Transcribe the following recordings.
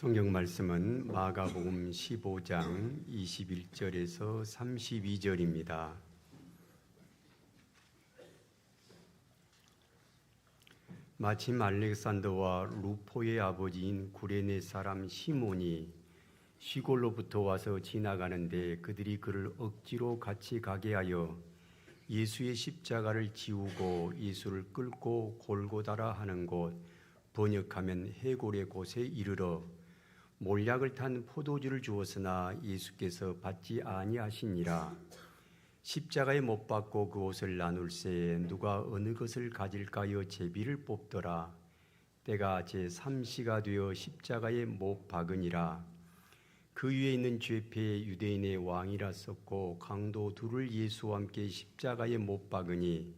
성경 말씀은 마가복음 15장 21절에서 32절입니다. 마침 알렉산더와 루포의 아버지인 구레네 사람 시몬이 시골로부터 와서 지나가는데 그들이 그를 억지로 같이 가게 하여 예수의 십자가를 지우고 예수를 끌고 골고다라 하는 곳, 번역하면 해골의 곳에 이르러 몰약을 탄 포도주를 주었으나 예수께서 받지 아니하시니라. 십자가에 못 박고 그 옷을 나눌새 누가 어느 것을 가질까여 제비를 뽑더라. 때가 제3시가 되어 십자가에 못 박으니라. 그 위에 있는 죄패 유대인의 왕이라 썼고 강도 둘을 예수와 함께 십자가에 못 박으니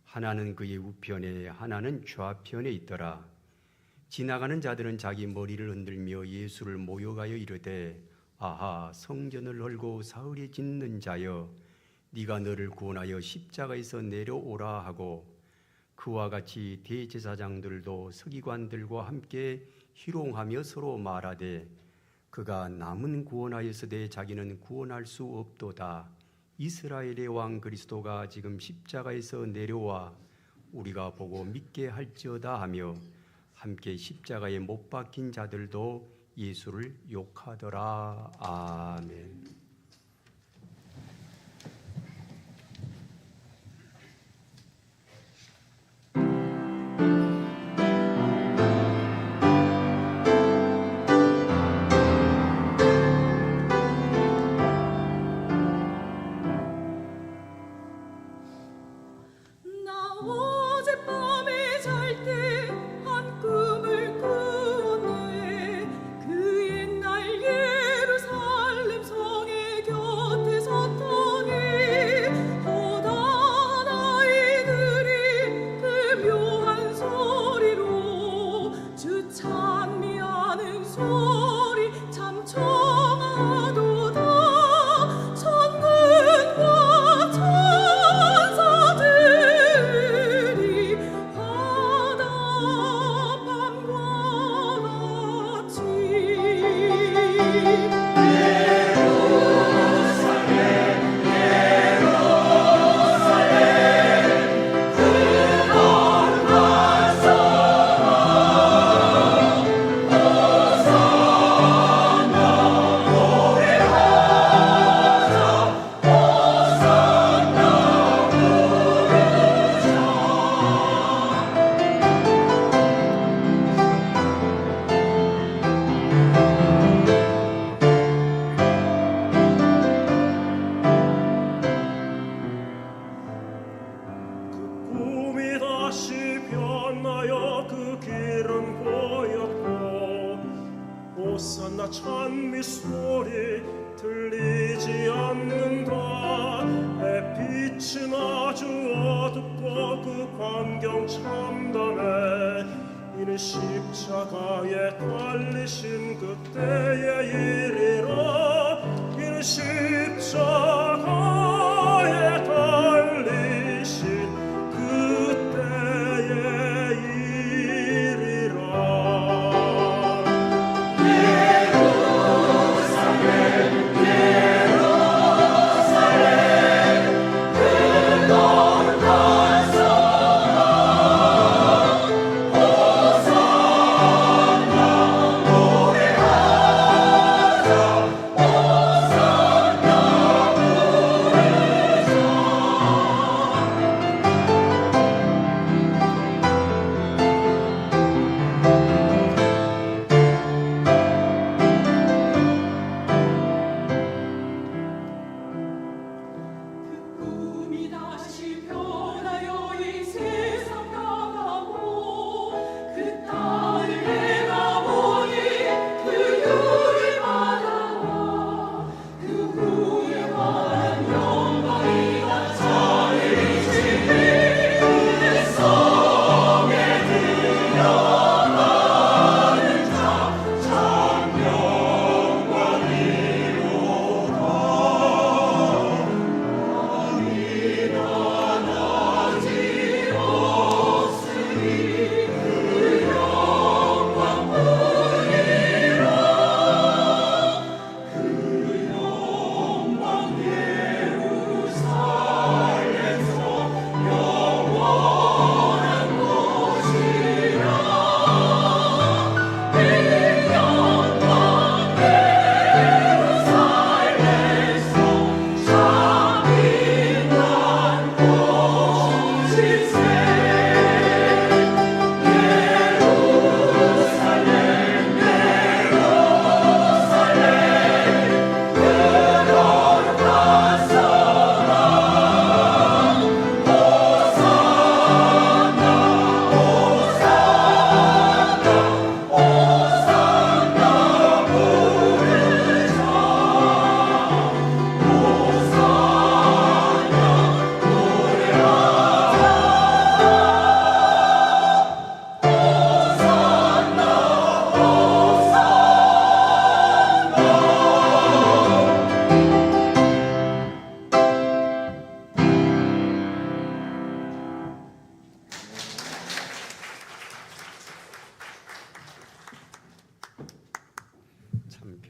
하나는 그의 우편에 하나는 좌편에 있더라. 지나가는 자들은 자기 머리를 흔들며 예수를 모욕하여 이르되 아하, 성전을 헐고 사흘에 짓는 자여, 네가 너를 구원하여 십자가에서 내려오라 하고, 그와 같이 대제사장들도 서기관들과 함께 희롱하며 서로 말하되 그가 남은 구원하였으되 자기는 구원할 수 없도다. 이스라엘의 왕 그리스도가 지금 십자가에서 내려와 우리가 보고 믿게 할지어다 하며 함께 십자가에 못 박힌 자들도 예수를 욕하더라. 아멘. 호산나 찬미 소리 들리지 않는다. 햇빛은 아주 어둡고 그 광경 참담해. 이는 십자가에 달리신 그때의 일이라. 이는 십자가에 달리신 그때의 일이라. 예루살렘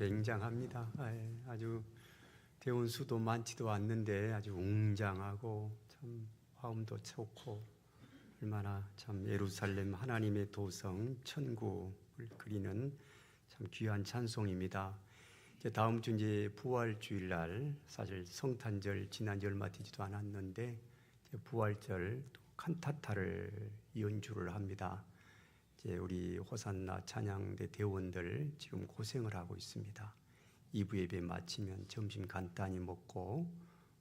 굉장합니다. 아주 대원 수도 많지도 않는데 아주 웅장하고 참 화음도 좋고 얼마나 참 예루살렘 하나님의 도성 천국을 그리는 참 귀한 찬송입니다. 이제 다음 주 이제 부활주일날 사실 성탄절 지난 지 얼마 되지도 않았는데 이제 부활절 또 칸타타를 연주를 합니다. 이제 우리 호산나 찬양대 대원들 지금 고생을 하고 있습니다. 2부 예배 마치면 점심 간단히 먹고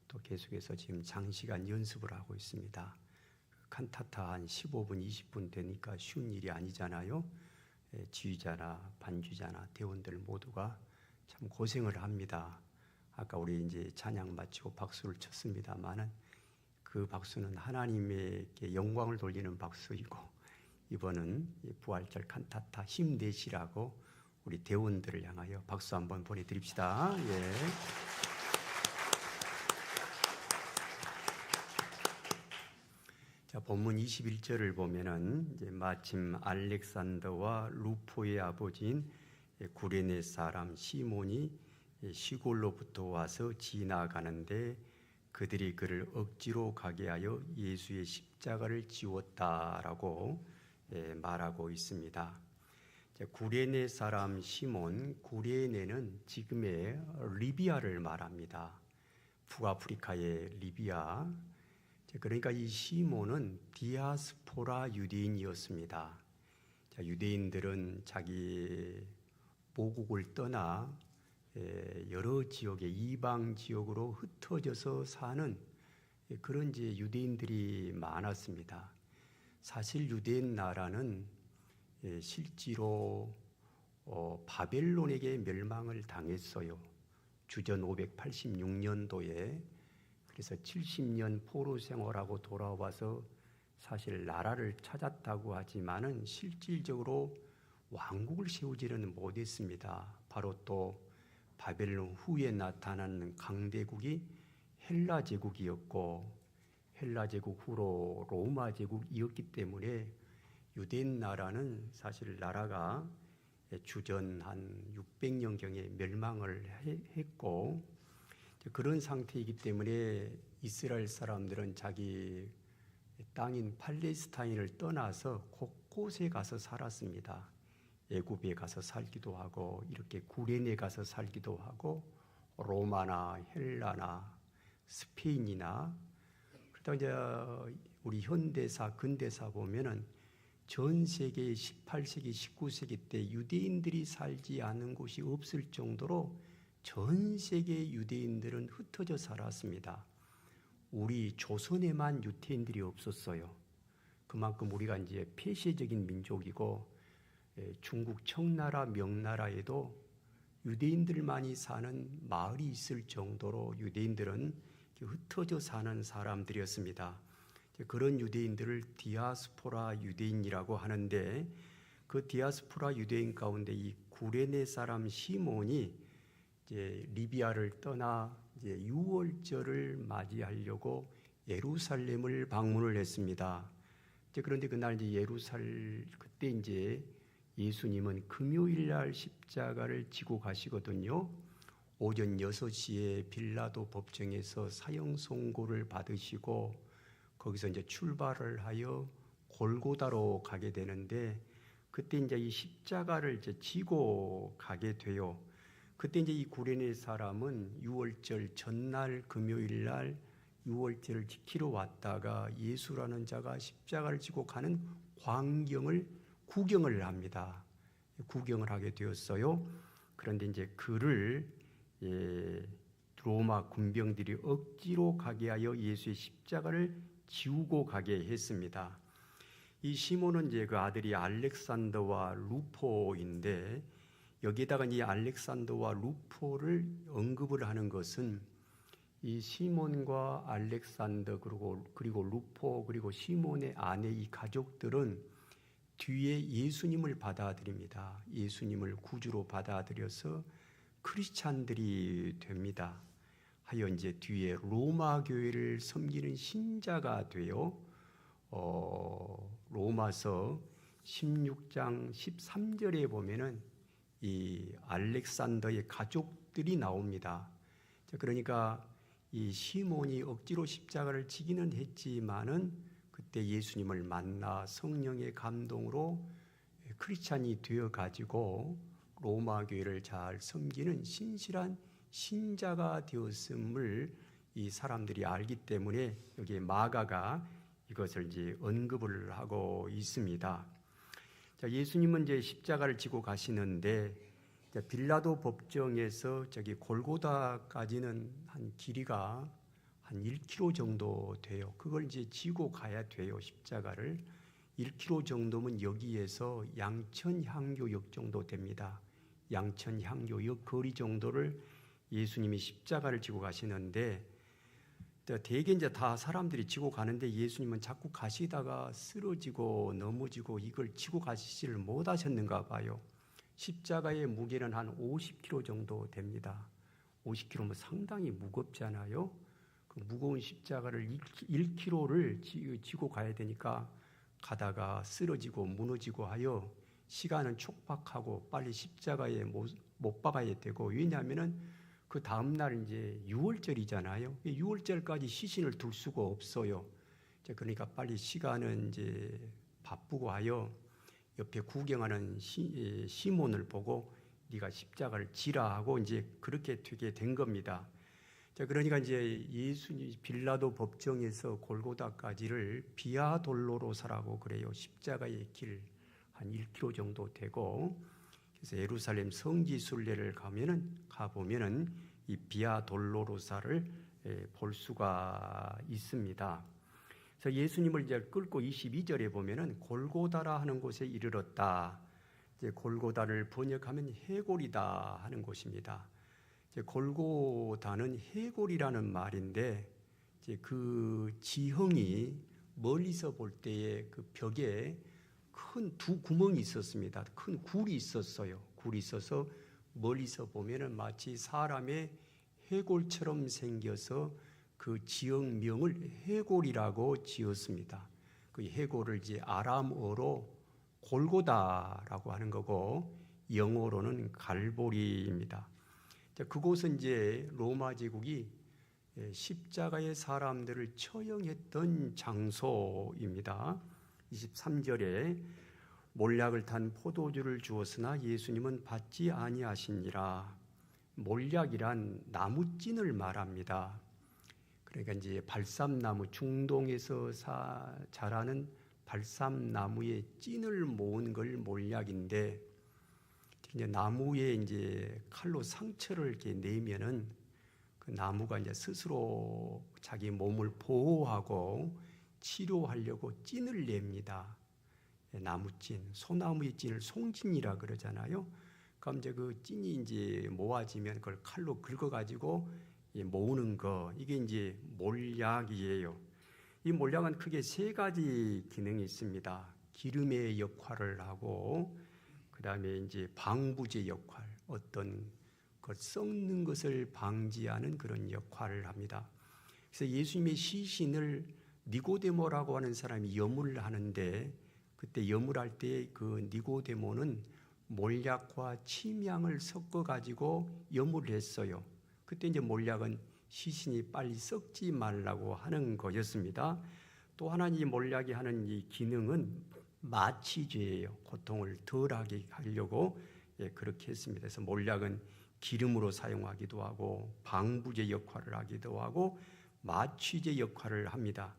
또 계속해서 지금 장시간 연습을 하고 있습니다. 칸타타 한 15분, 20분 되니까 쉬운 일이 아니잖아요. 지휘자나 반주자나 대원들 모두가 참 고생을 합니다. 아까 우리 이제 찬양 마치고 박수를 쳤습니다만은 그 박수는 하나님에게 영광을 돌리는 박수이고 이번은 부활절 칸타타 힘내시라고 우리 대원들을 향하여 박수 한번 보내드립시다. 예. 자, 본문 21절을 보면은 이제 마침 알렉산더와 루포의 아버지인 구레네 사람 시몬이 시골로부터 와서 지나가는데 그들이 그를 억지로 가게 하여 예수의 십자가를 지웠다라고 말하고 있습니다. 구레네 사람 시몬, 구레네는 지금의 리비아를 말합니다. 북아프리카의 리비아. 그러니까 이 시몬은 디아스포라 유대인이었습니다. 유대인들은 자기 모국을 떠나 여러 지역의 이방 지역으로 흩어져서 사는 그런 이제 유대인들이 많았습니다. 사실 유대인 나라는 실제로 바벨론에게 멸망을 당했어요. 주전 586년도에 그래서 70년 포로 생활하고 돌아와서 사실 나라를 찾았다고 하지만은 실질적으로 왕국을 세우지는 못했습니다. 바로 또 바벨론 후에 나타나는 강대국이 헬라 제국이었고 헬라 제국 후로 로마 제국이었기 때문에 유대인 나라는 사실 나라가 주전 한 600년경에 멸망을 했고 그런 상태이기 때문에 이스라엘 사람들은 자기 땅인 팔레스타인을 떠나서 곳곳에 가서 살았습니다. 애굽에 가서 살기도 하고 이렇게 구레네 가서 살기도 하고 로마나 헬라나 스페인이나 그러다 이제 우리 현대사 근대사 보면은 전 세계 18세기 19세기 때 유대인들이 살지 않은 곳이 없을 정도로 전 세계 유대인들은 흩어져 살았습니다. 우리 조선에만 유대인들이 없었어요. 그만큼 우리가 이제 폐쇄적인 민족이고 중국 청나라 명나라에도 유대인들만이 사는 마을이 있을 정도로 유대인들은 흩어져 사는 사람들이었습니다. 그런 유대인들을 디아스포라 유대인이라고 하는데 그 디아스포라 유대인 가운데 이 구레네 사람 시몬이 이제 리비아를 떠나 이제 유월절을 맞이하려고 예루살렘을 방문을 했습니다. 그런데 그날 이제 그때 이제 예수님은 금요일 날 십자가를 지고 가시거든요. 오전 6시에 빌라도 법정에서 사형 선고를 받으시고 거기서 이제 출발을 하여 골고다로 가게 되는데 그때 이제 이 십자가를 이제 지고 가게 돼요. 그때 이제 이 구레네 사람은 유월절 전날 금요일 날 유월절을 지키러 왔다가 예수라는 자가 십자가를 지고 가는 광경을 구경을 합니다. 구경을 하게 되었어요. 그런데 이제 그를 로마 군병들이 억지로 가게 하여 예수의 십자가를 지우고 가게 했습니다. 이 시몬은 이제 그 아들이 알렉산더와 루포인데 여기에다가 이 알렉산더와 루포를 언급을 하는 것은 이 시몬과 알렉산더 그리고 루포 그리고 시몬의 아내 이 가족들은 뒤에 예수님을 받아들입니다. 예수님을 구주로 받아들여서 크리스찬들이 됩니다. 하여 이제 뒤에 로마 교회를 섬기는 신자가 되어 로마서 16장 13절에 보면은 이 알렉산더의 가족들이 나옵니다. 자, 그러니까 이 시몬이 억지로 십자가를 지기는 했지만은 그때 예수님을 만나 성령의 감동으로 크리스찬이 되어 가지고 로마 교회를 잘 섬기는 신실한 신자가 되었음을 이 사람들이 알기 때문에 여기에 마가가 이것을 이제 언급을 하고 있습니다. 자, 예수님은 이제 십자가를 지고 가시는데 빌라도 법정에서 저기 골고다까지는 한 길이가 한 1km 정도 돼요. 그걸 이제 지고 가야 돼요. 십자가를 1km 정도면 여기에서 양천향교역 정도 됩니다. 양천향교역 거리 정도를 예수님이 십자가를 지고 가시는데 대개 이제 다 사람들이 지고 가는데 예수님은 자꾸 가시다가 쓰러지고 넘어지고 이걸 지고 가시지를 못하셨는가 봐요. 십자가의 무게는 한 50kg 정도 됩니다. 50kg면 상당히 무겁잖아요. 그 무거운 십자가를 1kg를 지고 가야 되니까 가다가 쓰러지고 무너지고 하여 시간은 촉박하고 빨리 십자가에 못 박아야 되고, 왜냐하면은 그 다음날 이제 6월절이잖아요. 6월절까지 시신을 둘 수가 없어요. 그러니까 빨리 시간은 이제 바쁘고 하여 옆에 구경하는 시몬을 보고 네가 십자가를 지라 하고 이제 그렇게 되게 된 겁니다. 자, 그러니까 이제 예수님 빌라도 법정에서 골고다까지를 비아 돌로로사라고 그래요. 십자가의 길 한 1km 정도 되고, 그래서 예루살렘 성지 순례를 가보면은 이 비아 돌로로사를 볼 수가 있습니다. 그래서 예수님을 이제 끌고 22절에 보면은 골고다라 하는 곳에 이르렀다. 이제 골고다를 번역하면 해골이다 하는 곳입니다. 이제 골고다는 해골이라는 말인데, 이제 그 지형이 멀리서 볼 때에 그 벽에 큰 두 구멍이 있었습니다. 큰 굴이 있었어요. 굴이 있어서 멀리서 보면은 마치 사람의 해골처럼 생겨서 그 지역명을 해골이라고 지었습니다. 그 해골을 이제 아람어로 골고다라고 하는 거고 영어로는 갈보리입니다. 그곳은 이제 로마 제국이 십자가의 사람들을 처형했던 장소입니다. 23절에 몰약을 탄 포도주를 주었으나 예수님은 받지 아니하시니라. 몰약이란 나무찐을 말합니다. 그러니까 이제 발삼나무, 중동에서 자라는 발삼나무의 찐을 모은 걸 몰약인데, 이제 나무에 이제 칼로 상처를 이렇게 내면은 그 나무가 이제 스스로 자기 몸을 보호하고 치료하려고 찐을 냅니다. 나무찐, 소나무의 찐을 송진이라 그러잖아요. 그럼 이제 그 찐이 이제 모아지면 그걸 칼로 긁어가지고 모으는 거, 이게 이제 몰약이에요. 이 몰약은 크게 세 가지 기능이 있습니다. 기름의 역할을 하고, 그 다음에 이제 방부제 역할, 어떤 것 썩는 것을 방지하는 그런 역할을 합니다. 그래서 예수님의 시신을 니고데모라고 하는 사람이 염을 하는데, 그때 염을 할 때 그 니고데모는 몰약과 침향을 섞어 가지고 염을 했어요. 그때 이제 몰약은 시신이 빨리 썩지 말라고 하는 거였습니다. 또 하나 이 몰약이 하는 이 기능은 마취제예요. 고통을 덜하게 하려고 그렇게 했습니다. 그래서 몰약은 기름으로 사용하기도 하고 방부제 역할을 하기도 하고 마취제 역할을 합니다.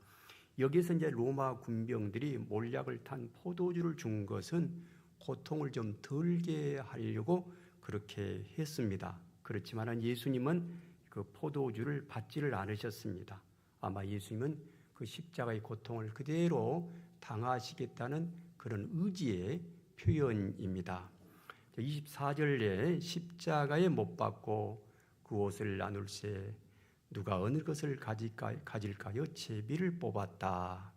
여기서 이제 로마 군병들이 몰약을 탄 포도주를 준 것은 고통을 좀 덜게 하려고 그렇게 했습니다. 그렇지만 예수님은 그 포도주를 받지를 않으셨습니다. 아마 예수님은 그 십자가의 고통을 그대로 당하시겠다는 그런 의지의 표현입니다. 24절에 십자가에 못 박고 그 옷을 나눌세 누가 어느 것을 가질까요? 제비를 뽑았다.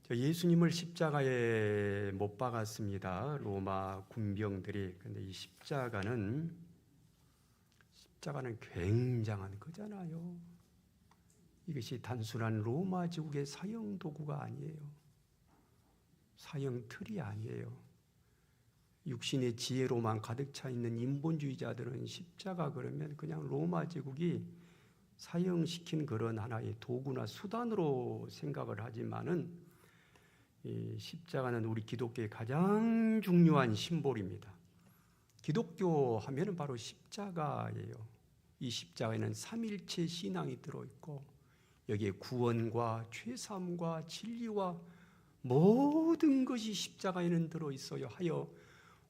예수님을 십자가에 못 박았습니다. 로마 군병들이. 그런데 이 십자가는 굉장한 거잖아요. 이것이 단순한 로마 제국의 사형 도구가 아니에요. 사형 틀이 아니에요. 육신의 지혜로만 가득 차 있는 인본주의자들은 십자가 그러면 그냥 로마 제국이 사형시킨 그런 하나의 도구나 수단으로 생각을 하지만은 이 십자가는 우리 기독교의 가장 중요한 심볼입니다. 기독교 하면은 바로 십자가예요. 이 십자가에는 삼일체 신앙이 들어있고 여기에 구원과 죄사함과 진리와 모든 것이 십자가에는 들어있어요. 하여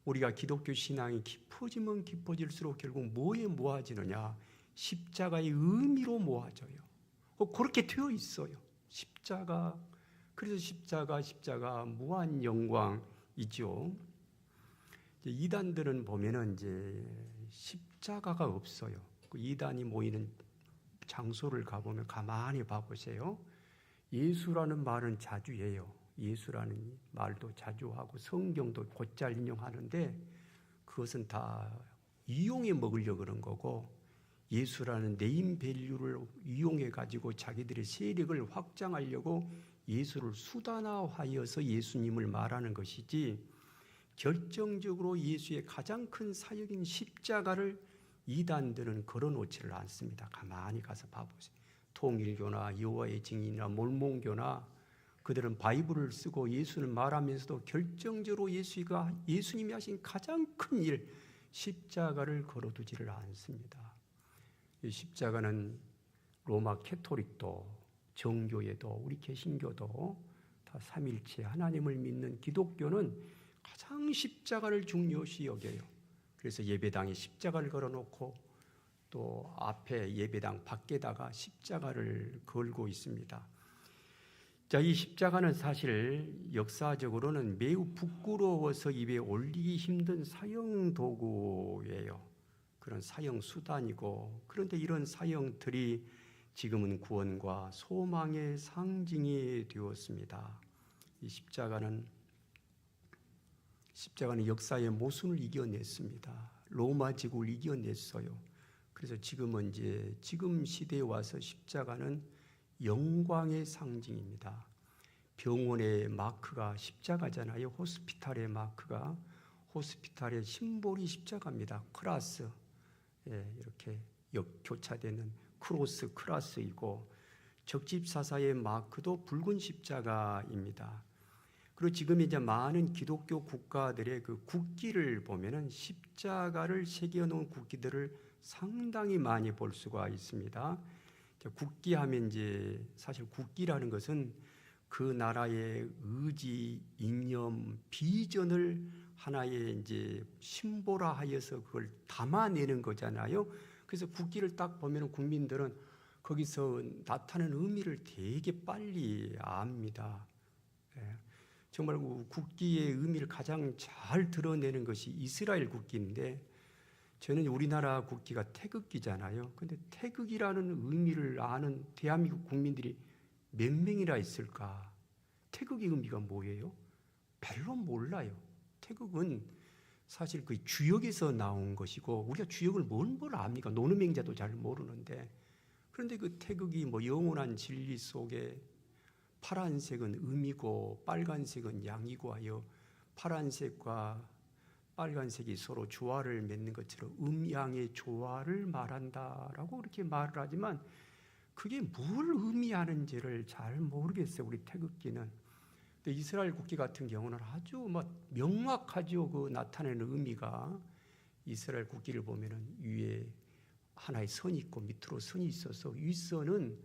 우리가 기독교 신앙이 깊어지면 깊어질수록 결국 뭐에 모아지느냐? 십자가의 의미로 모아져요. 그렇게 되어 있어요. 십자가. 그래서 십자가 무한 영광이죠. 이단들은 보면은 이제 십자가가 없어요. 그 이단이 모이는 장소를 가보면 가만히 봐보세요. 예수라는 말은 자주 해요. 예수라는 말도 자주 하고 성경도 곧잘 인용하는데 그것은 다 이용해 먹으려고 그런 거고 예수라는 네임 밸류를 이용해 가지고 자기들의 세력을 확장하려고 예수를 수단화하여서 예수님을 말하는 것이지 결정적으로 예수의 가장 큰 사역인 십자가를 이단들은 걸어놓지를 않습니다. 가만히 가서 봐보세요. 통일교나 여호와의 증인이나 몰몬교나 그들은 바이블을 쓰고 예수를 말하면서도 결정적으로 예수님이 하신 가장 큰 일, 십자가를 걸어두지를 않습니다. 이 십자가는 로마 캐토릭도 정교회도 우리 개신교도 다 삼일체 하나님을 믿는 기독교는 가장 십자가를 중요시 여겨요. 그래서 예배당에 십자가를 걸어놓고 또 앞에 예배당 밖에다가 십자가를 걸고 있습니다. 자, 이 십자가는 사실 역사적으로는 매우 부끄러워서 입에 올리기 힘든 사형 도구예요. 그런 사형 수단이고 그런데 이런 사형들이 지금은 구원과 소망의 상징이 되었습니다. 이 십자가는 역사의 모순을 이겨냈습니다. 로마 제국을 이겨냈어요. 그래서 지금은 지금 시대에 와서 십자가는 영광의 상징입니다. 병원의 마크가 십자가잖아요. 호스피탈의 마크가 호스피탈의 심볼이 십자가입니다. 크라스, 이렇게 교차되는 크로스, 크라스이고 적집사사의 마크도 붉은 십자가입니다. 그리고 지금 이제 많은 기독교 국가들의 그 국기를 보면은 십자가를 새겨놓은 국기들을 상당히 많이 볼 수가 있습니다. 국기하면 이제 사실 국기라는 것은 그 나라의 의지, 이념, 비전을 하나의 이제 심보라하여서 그걸 담아내는 거잖아요. 그래서 국기를 딱 보면 국민들은 거기서 나타나는 의미를 되게 빨리 압니다. 정말 국기의 의미를 가장 잘 드러내는 것이 이스라엘 국기인데 저는 우리나라 국기가 태극기잖아요. 근데 태극이라는 의미를 아는 대한민국 국민들이 몇 명이나 있을까? 태극의 의미가 뭐예요? 별로 몰라요. 태극은 사실 그 주역에서 나온 것이고 우리가 주역을 뭘 압니까? 노는맹자도 잘 모르는데 그런데 그 태극이 뭐 영원한 진리 속에 파란색은 음이고 빨간색은 양이고 하여 파란색과 빨간색이 서로 조화를 맺는 것처럼 음양의 조화를 말한다라고 그렇게 말을 하지만 그게 뭘 의미하는지를 잘 모르겠어요. 우리 태극기는. 근데 이스라엘 국기 같은 경우는 아주 명확하죠. 그 나타내는 의미가 이스라엘 국기를 보면은 위에 하나의 선이 있고 밑으로 선이 있어서 윗선은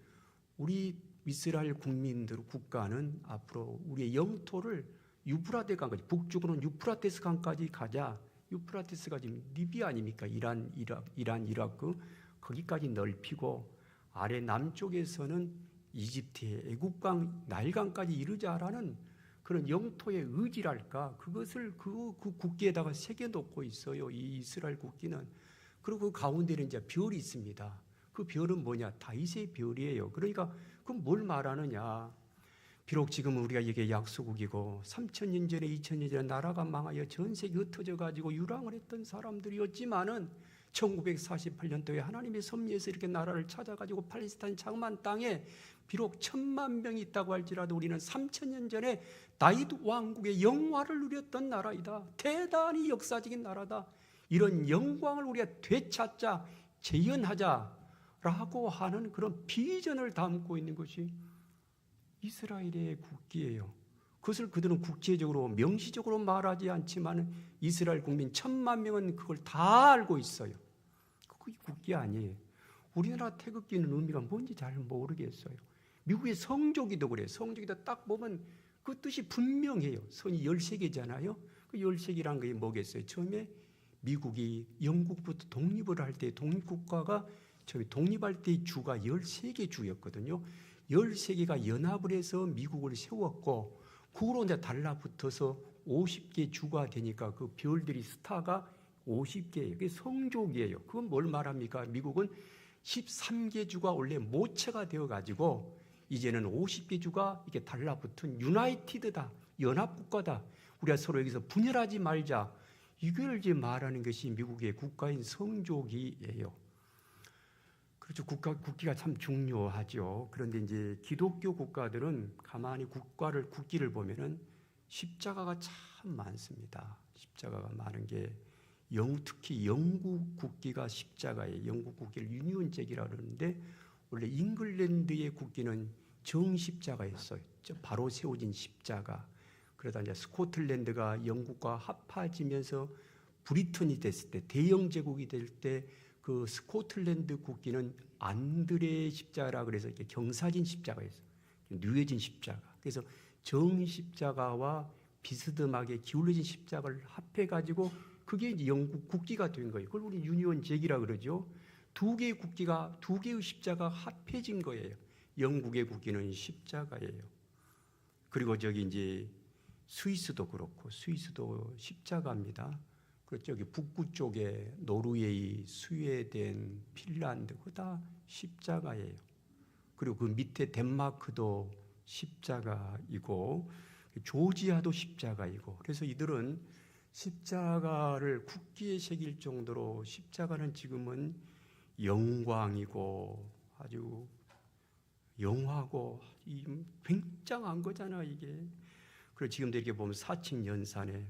우리 이스라엘 국민들 국가는 앞으로 우리의 영토를 유프라테 강까지 북쪽으로는 유프라테스 강까지 가자. 유프라테스가 지금 리비아 아닙니까? 이란, 이라크 거기까지 넓히고 아래 남쪽에서는 이집트의 애국강, 나일강까지 이르자라는 그런 영토의 의지랄까 그것을 그 국기에다가 새겨놓고 있어요. 이 이스라엘 국기는. 그리고 그 가운데는 이제 별이 있습니다. 그 별은 뭐냐? 다윗의 별이에요. 그러니까 그럼 뭘 말하느냐? 비록 지금은 우리가 이게 약소국이고 3,000년 전에 2,000년 전에 나라가 망하여 전 세계 흩어져 가지고 유랑을 했던 사람들이었지만은 1948년도에 하나님의 섭리에서 이렇게 나라를 찾아가지고 팔레스타인 장만 땅에 비록 1000만 명이 있다고 할지라도 우리는 3000년 전에 다윗 왕국의 영화를 누렸던 나라이다. 대단히 역사적인 나라다. 이런 영광을 우리가 되찾자, 재현하자라고 하는 그런 비전을 담고 있는 것이 이스라엘의 국기예요. 그것을 그들은 국제적으로 명시적으로 말하지 않지만 이스라엘 국민 1000만 명은 그걸 다 알고 있어요. 그게 국기 아니에요. 우리나라 태극기는 의미가 뭔지 잘 모르겠어요. 미국의 성조기도 그래요. 성조기도 딱 보면 그 뜻이 분명해요. 선이 13개잖아요. 그 13개란 게 뭐겠어요? 처음에 미국이 영국부터 독립을 할 때 독립국가가 독립할 때 주가 13개 주였거든요. 13개가 연합을 해서 미국을 세웠고 그거로 이제 달라붙어서 50개 주가 되니까 그 별들이 스타가 50개예요. 그게 성족이에요. 그건 뭘 말합니까? 미국은 13개 주가 원래 모체가 되어가지고 이제는 50개 주가 이렇게 달라붙은 유나이티드다. 연합국가다. 우리가 서로 여기서 분열하지 말자. 이걸 이제 말하는 것이 미국의 국가인 성족이에요. 그렇죠. 국기가 참 중요하죠. 그런데 이제 기독교 국가들은 가만히 국기를 보면은 십자가가 참 많습니다. 십자가가 많은 게 특히 영국 국기가 십자가예요. 영국 국기를 유니온 잭이라고 그러는데 원래 잉글랜드의 국기는 정십자가였어요. 바로 세워진 십자가. 그러다 이제 스코틀랜드가 영국과 합해지면서 브리튼이 됐을 때 대영 제국이 될 때 그 스코틀랜드 국기는 안드레 십자가라 그래서 이렇게 경사진 십자가였어요. 누해진 십자가. 그래서 정십자가와 비스듬하게 기울어진 십자가를 합해가지고 그게 이제 영국 국기가 된 거예요. 그걸 우리 유니온 잭이라 그러죠. 두 개의 국기가 두 개의 십자가 합해진 거예요. 영국의 국기는 십자가예요. 그리고 저기 이제 스위스도 그렇고 스위스도 십자가입니다. 그리고 저기 북부 쪽에 노르웨이, 스웨덴, 핀란드 그거 다 십자가예요. 그리고 그 밑에 덴마크도 십자가이고 조지아도 십자가이고 그래서 이들은 십자가를 국기에 새길 정도로 십자가는 지금은 영광이고 아주 영화고 굉장한 거잖아 이게. 그리고 지금도 이렇게 보면 사칙 연산에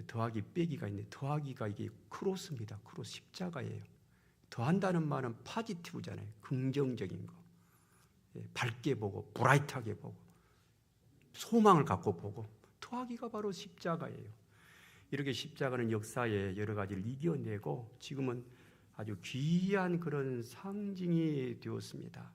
더하기 빼기가 있는데 더하기가 이게 크로스입니다. 크로스 십자가예요. 더한다는 말은 파지티브잖아요. 긍정적인 거. 밝게 보고 브라이트하게 보고 소망을 갖고 보고 더하기가 바로 십자가예요. 이렇게 십자가는 역사에 여러 가지를 이겨내고 지금은 아주 귀한 그런 상징이 되었습니다.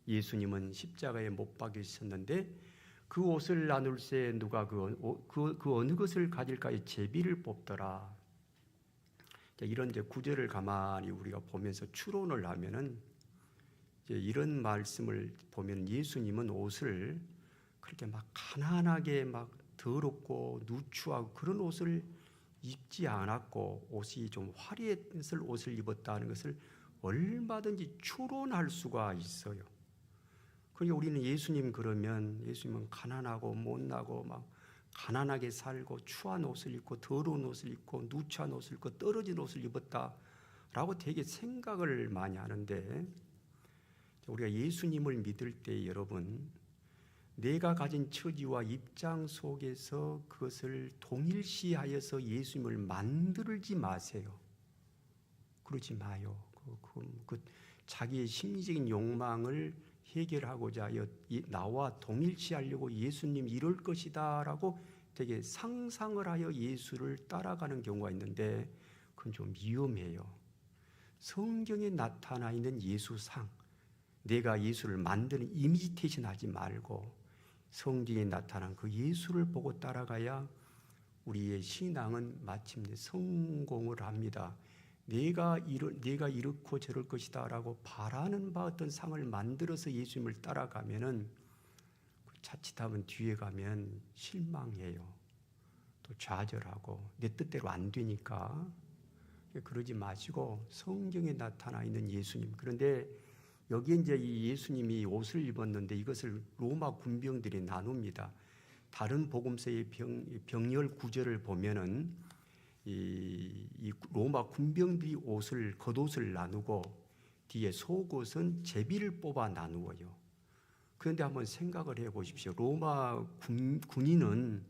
예수님은 십자가에 못 박히셨는데 그 옷을 나눌 새 누가 그 어느 것을 가질까에 제비를 뽑더라. 이런 이제 구절을 가만히 우리가 보면서 추론을 하면은 이제 이런 말씀을 보면 예수님은 옷을 그렇게 막 가난하게 막 더럽고 누추하고 그런 옷을 입지 않았고 옷이 좀 화려했을 옷을 입었다는 것을 얼마든지 추론할 수가 있어요. 그러니까 우리는 예수님 그러면 예수님은 가난하고 못나고 막 가난하게 살고 추한 옷을 입고 더러운 옷을 입고 누추한 옷을 입고 떨어진 옷을 입었다라고 되게 생각을 많이 하는데 우리가 예수님을 믿을 때 여러분 내가 가진 처지와 입장 속에서 그것을 동일시하여서 예수님을 만들지 마세요. 그러지 마요. 자기의 심리적인 욕망을 해결하고자 나와 동일시하려고 예수님 이럴 것이다 라고 되게 상상을 하여 예수를 따라가는 경우가 있는데 그건 좀 위험해요. 성경에 나타나 있는 예수상 내가 예수를 만드는 이미테이션 하지 말고 성경에 나타난 그 예수를 보고 따라가야 우리의 신앙은 마침내 성공을 합니다. 내가 이렇고 저럴 것이다 라고 바라는 바 어떤 상을 만들어서 예수님을 따라가면은 자칫하면 뒤에 가면 실망해요. 또 좌절하고 내 뜻대로 안 되니까 그러지 마시고 성경에 나타나 있는 예수님. 그런데 여기에 이제 이 예수님이 옷을 입었는데 이것을 로마 군병들이 나눕니다. 다른 복음서의 병렬 구절을 보면은 이 로마 군병들이 겉옷을 나누고 뒤에 속옷은 제비를 뽑아 나누어요. 그런데 한번 생각을 해보십시오. 로마 군인은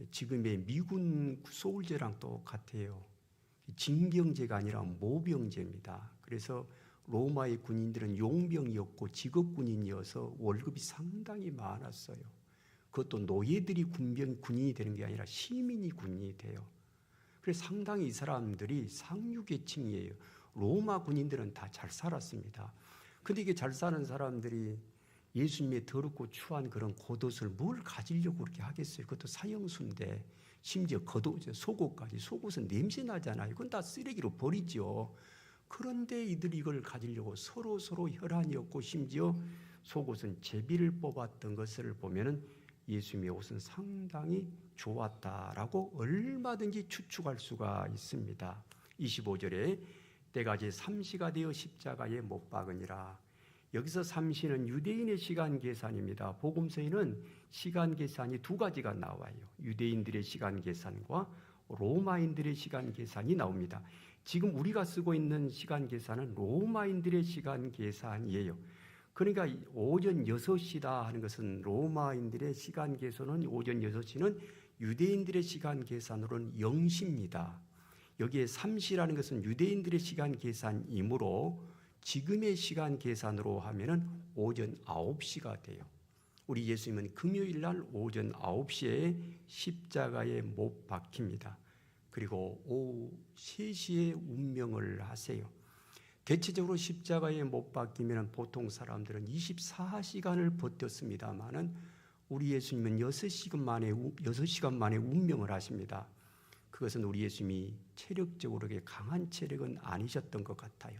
지금의 미군 소울제랑 똑같아요. 징병제가 아니라 모병제입니다. 그래서 로마의 군인들은 용병이었고 직업군인이어서 월급이 상당히 많았어요. 그것도 노예들이 군인이 되는 게 아니라 시민이 군인이 돼요. 그래서 상당히 이 사람들이 상류계층이에요. 로마 군인들은 다 잘 살았습니다. 근데 이게 잘 사는 사람들이 예수님의 더럽고 추한 그런 겉옷을 뭘 가지려고 그렇게 하겠어요? 그것도 사형수인데 심지어 속옷까지. 속옷은 냄새 나잖아요. 그건 다 쓰레기로 버리죠. 그런데 이들이 이걸 가지려고 서로 혈안이었고 심지어 속옷은 제비를 뽑았던 것을 보면은 예수님의 옷은 상당히 좋았다라고 얼마든지 추측할 수가 있습니다. 25절에 때가 이제 삼시가 되어 십자가에 못 박으니라. 여기서 삼시는 유대인의 시간 계산입니다. 복음서에는 시간 계산이 두 가지가 나와요. 유대인들의 시간 계산과 로마인들의 시간 계산이 나옵니다. 지금 우리가 쓰고 있는 시간 계산은 로마인들의 시간 계산이에요. 그러니까 오전 6시다 하는 것은 로마인들의 시간 계산은 오전 6시는 유대인들의 시간 계산으로는 0시입니다. 여기에 3시라는 것은 유대인들의 시간 계산이므로 지금의 시간 계산으로 하면은 오전 9시가 돼요. 우리 예수님은 금요일 날 오전 9시에 십자가에 못 박힙니다. 그리고 오후 3시에 운명을 하세요. 대체적으로 십자가에 못 박히면 보통 사람들은 24시간을 버텼습니다만은 우리 예수님은 6시간 만에 운명을 하십니다. 그것은 우리 예수님이 체력적으로 강한 체력은 아니셨던 것 같아요.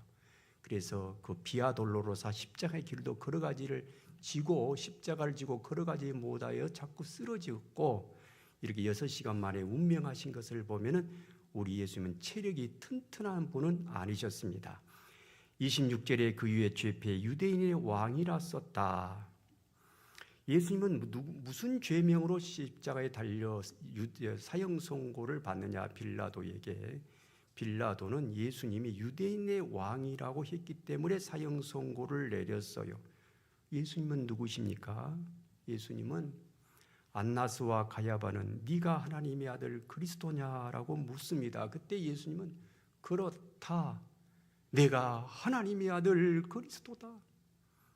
그래서 그 비아 돌로로사 십자가의 길도 걸어가지를 지고 십자가를 지고 걸어가지 못하여 자꾸 쓰러졌고 이렇게 6시간 만에 운명하신 것을 보면은 우리 예수님은 체력이 튼튼한 분은 아니셨습니다. 26절에 그 위에 죄패 유대인의 왕이라 썼다. 예수님은 무슨 죄명으로 십자가에 달려 사형 선고를 받느냐? 빌라도에게. 빌라도는 예수님이 유대인의 왕이라고 했기 때문에 사형 선고를 내렸어요. 예수님은 누구십니까? 예수님은 안나스와 가야바는 네가 하나님의 아들 그리스도냐라고 묻습니다. 그때 예수님은 그렇다. 내가 하나님의 아들 그리스도다.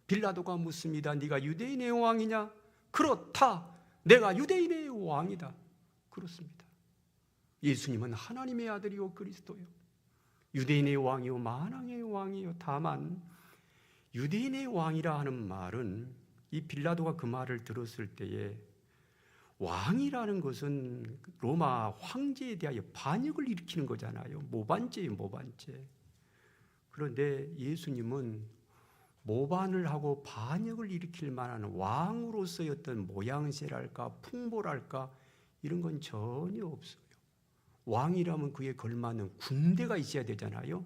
빌라도가 묻습니다. 네가 유대인의 왕이냐? 그렇다. 내가 유대인의 왕이다. 그렇습니다. 예수님은 하나님의 아들이요 그리스도요. 유대인의 왕이요 만왕의 왕이요. 다만 유대인의 왕이라 하는 말은 이 빌라도가 그 말을 들었을 때에 왕이라는 것은 로마 황제에 대하여 반역을 일으키는 거잖아요. 모반죄예요, 모반죄. 그런데 예수님은 모반을 하고 반역을 일으킬 만한 왕으로서의 어떤 모양새랄까 풍보랄까 이런 건 전혀 없어요. 왕이라면 그에 걸맞는 군대가 있어야 되잖아요.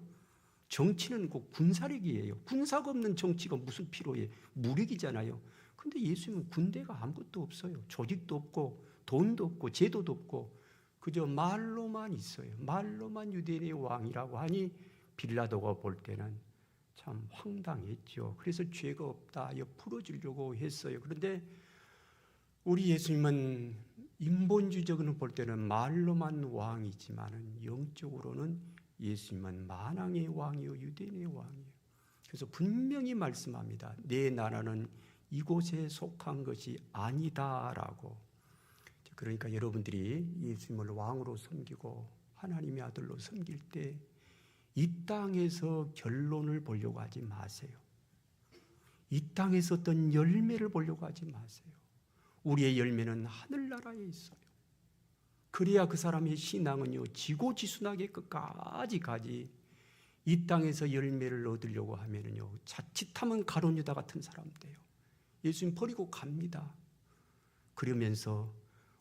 정치는 꼭 군사력이에요. 군사가 없는 정치가 무슨 필요해? 무력이잖아요. 근데 예수님은 군대가 아무것도 없어요. 조직도 없고 돈도 없고 제도도 없고 그저 말로만 있어요. 말로만 유대인의 왕이라고 하니 빌라도가 볼 때는 참 황당했죠. 그래서 죄가 없다 풀어주려고 했어요. 그런데 우리 예수님은 인본주의적으로 볼 때는 말로만 왕이지만은 영적으로는 예수님은 만왕의 왕이요 유대인의 왕이에요. 그래서 분명히 말씀합니다. 내 나라는 이곳에 속한 것이 아니다라고. 그러니까 여러분들이 예수님을 왕으로 섬기고 하나님의 아들로 섬길 때 이 땅에서 결론을 보려고 하지 마세요. 이 땅에서 어떤 열매를 보려고 하지 마세요. 우리의 열매는 하늘나라에 있어요. 그래야 그 사람의 신앙은요 지고지순하게 끝까지 가지. 이 땅에서 열매를 얻으려고 하면은요 자칫하면 가룟 유다 같은 사람 돼요. 예수님 버리고 갑니다. 그러면서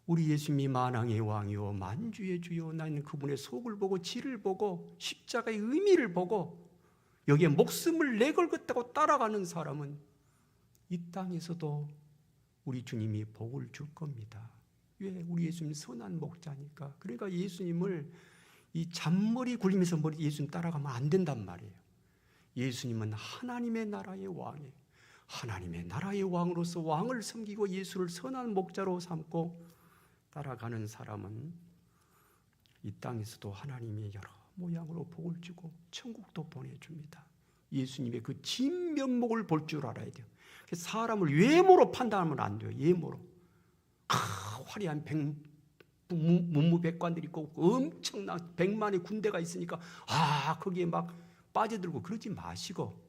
우리 예수님이 만왕의 왕이요 만주의 주요 나는 그분의 속을 보고 질을 보고 십자가의 의미를 보고 여기에 목숨을 내걸겠다고 따라가는 사람은 이 땅에서도 우리 주님이 복을 줄 겁니다. 왜? 우리 예수님 선한 목자니까. 그러니까 예수님을 이 잔머리 굴리면서 예수님 따라가면 안 된단 말이에요. 예수님은 하나님의 나라의 왕이에요. 하나님의 나라의 왕으로서 왕을 섬기고 예수를 선한 목자로 삼고 따라가는 사람은 이 땅에서도 하나님이 여러 모양으로 복을 주고 천국도 보내줍니다. 예수님의 그 진면목을 볼 줄 알아야 돼요. 사람을 외모로 판단하면 안 돼요. 외모로. 화려한 문무백관들이 있고 엄청난 100만의 군대가 있으니까 거기에 막 빠져들고 그러지 마시고,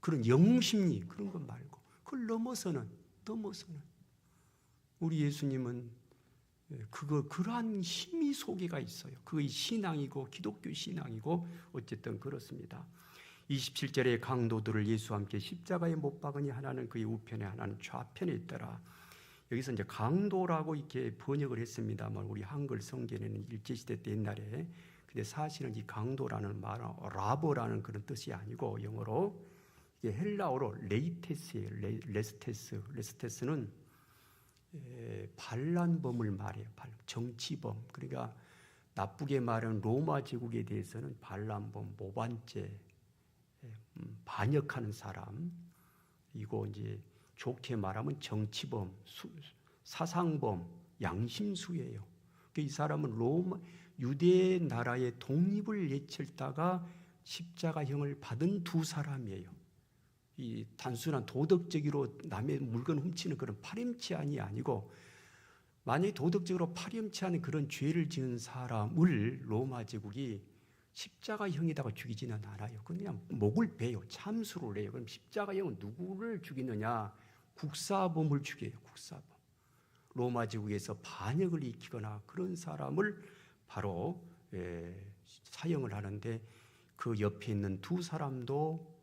그런 영웅심리 그런 것 말고 그걸 넘어서는 우리 예수님은 그러한 힘이 속에가 있어요. 그게 신앙이고 기독교 신앙이고 어쨌든 그렇습니다. 27절에 강도들을 예수와 함께 십자가에 못 박으니 하나는 그의 우편에 하나는 좌편에 있더라. 여기서 이제 강도라고 이렇게 번역을 했습니다만 우리 한글 성경에는 일제시대 때 옛날에, 근데 사실은 이 강도라는 말은 라버라는 그런 뜻이 아니고 영어로 이게 헬라어로 레이테스예요. 레스테스는 반란범을 말해요. 정치범. 그러니까 나쁘게 말하면 로마 제국에 대해서는 반란범, 모반죄, 반역하는 사람. 이거 이제 좋게 말하면 정치범, 사상범, 양심수예요. 이 사람은 유대 나라의 독립을 외칠다가 십자가형을 받은 두 사람이에요. 이 단순한 도덕적으로 남의 물건 훔치는 그런 파렴치한이 아니고, 만약에 도덕적으로 파렴치한 그런 죄를 지은 사람을 로마 제국이 십자가형에다가 죽이지는 않아요. 그냥 목을 베요. 참수를 해요. 그럼 십자가형은 누구를 죽이느냐? 국사범을 죽여요. 국사범. 로마 제국에서 반역을 일으키거나 그런 사람을 바로 사형을 하는데, 그 옆에 있는 두 사람도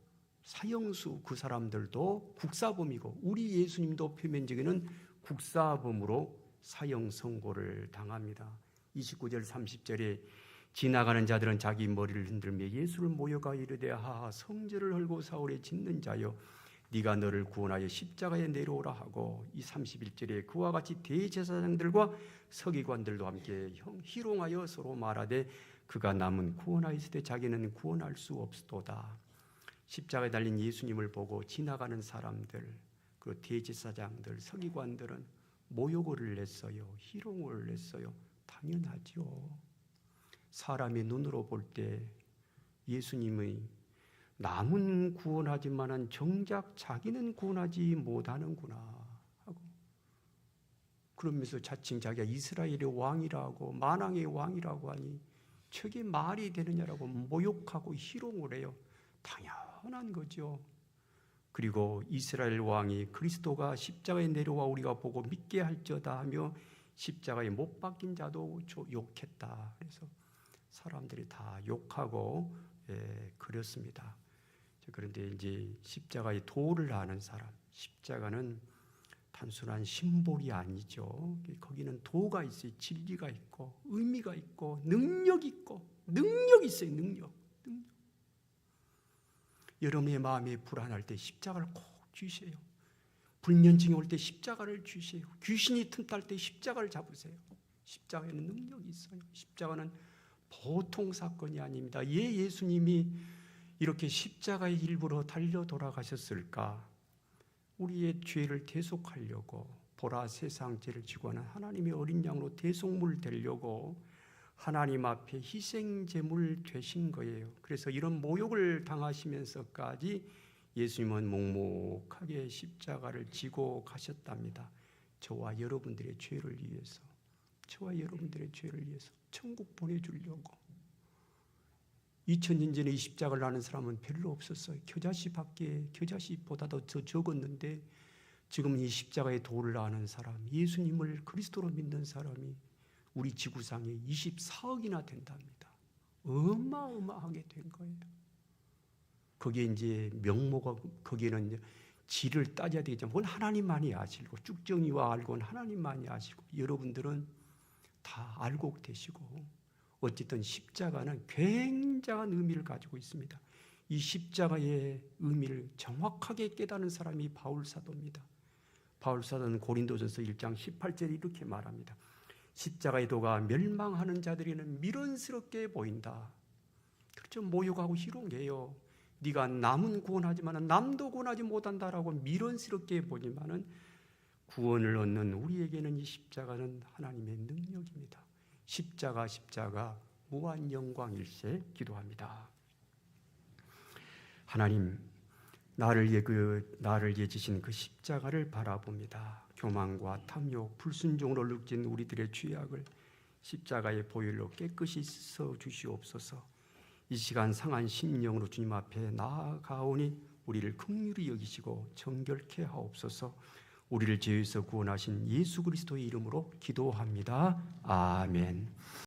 사형수, 그 사람들도 국사범이고 우리 예수님도 표면적에는 국사범으로 사형 선고를 당합니다. 29절 30절에 지나가는 자들은 자기 머리를 흔들며 예수를 모여가 이르되 하하 성전을 헐고 사울에 짓는 자여 네가 너를 구원하여 십자가에 내려오라 하고, 이 31절에 그와 같이 대제사장들과 서기관들도 함께 희롱하여 서로 말하되 그가 남은 구원하였을 때 자기는 구원할 수 없도다. 십자가에 달린 예수님을 보고 지나가는 사람들, 그 대제사장들, 서기관들은 모욕을 냈어요. 희롱을 냈어요. 당연하죠. 사람의 눈으로 볼 때 예수님의 남은 구원하지만은 정작 자기는 구원하지 못하는구나 하고, 그러면서 자칭 자기가 이스라엘의 왕이라고 만왕의 왕이라고 하니 저게 말이 되느냐라고 모욕하고 희롱을 해요. 당연한 거죠. 그리고 이스라엘 왕이 그리스도가 십자가에 내려와 우리가 보고 믿게 할지어다 하며 십자가에 못 박힌 자도 욕했다. 그래서 사람들이 다 욕하고 그랬습니다. 그런데 이제 십자가의 도를 아는 사람, 십자가는 단순한 심볼이 아니죠. 거기는 도가 있어요. 진리가 있고 의미가 있고 능력이 있어요. 능력. 여러분의 마음이 불안할 때 십자가를 꼭 쥐세요. 불면증이 올 때 십자가를 쥐세요. 귀신이 틈탈 때 십자가를 잡으세요. 십자가에는 능력이 있어요. 십자가는 보통 사건이 아닙니다. 예수님이 이렇게 십자가의 일부러 달려 돌아가셨을까? 우리의 죄를 대속하려고, 보라 세상 죄를 지고 하는 하나님의 어린 양으로 대속물 되려고 하나님 앞에 희생제물 되신 거예요. 그래서 이런 모욕을 당하시면서까지 예수님은 묵묵하게 십자가를 지고 가셨답니다. 저와 여러분들의 죄를 위해서, 천국 보내주려고. 2000년 전에 이 십자가를 아는 사람은 별로 없었어요. 겨자씨보다도 더 적었는데 지금 이 십자가의 도를 아는 사람, 예수님을 그리스도로 믿는 사람이 우리 지구상에 24억이나 된답니다. 어마어마하게 된 거예요. 거기에 이제 명모가, 거기에는 이제 질을 따져야 되겠지만 그건 하나님만이 아시고, 쭉정이와 알고는 하나님만이 아시고, 여러분들은 다 알고 계시고, 어쨌든 십자가는 굉장한 의미를 가지고 있습니다. 이 십자가의 의미를 정확하게 깨닫는 사람이 바울 사도입니다. 바울 사도는 고린도전서 1장 18절에 이렇게 말합니다. 십자가의 도가 멸망하는 자들에게는 미련스럽게 보인다. 그렇죠. 모욕하고 희롱 게요. 네가 남은 구원하지만 남도 구원하지 못한다라고 미련스럽게 보지만은 구원을 얻는 우리에게는 이 십자가는 하나님의 능력입니다. 십자가 무한 영광일세 기도합니다. 하나님, 나를 예지신 그 십자가를 바라봅니다. 교만과 탐욕, 불순종으로 늙진 우리들의 죄악을 십자가의 보혈로 깨끗이 씻어 주시옵소서. 이 시간 상한 심령으로 주님 앞에 나아가오니 우리를 긍휼히 여기시고 정결케 하옵소서. 우리를 죄에서 구원하신 예수 그리스도의 이름으로 기도합니다. 아멘.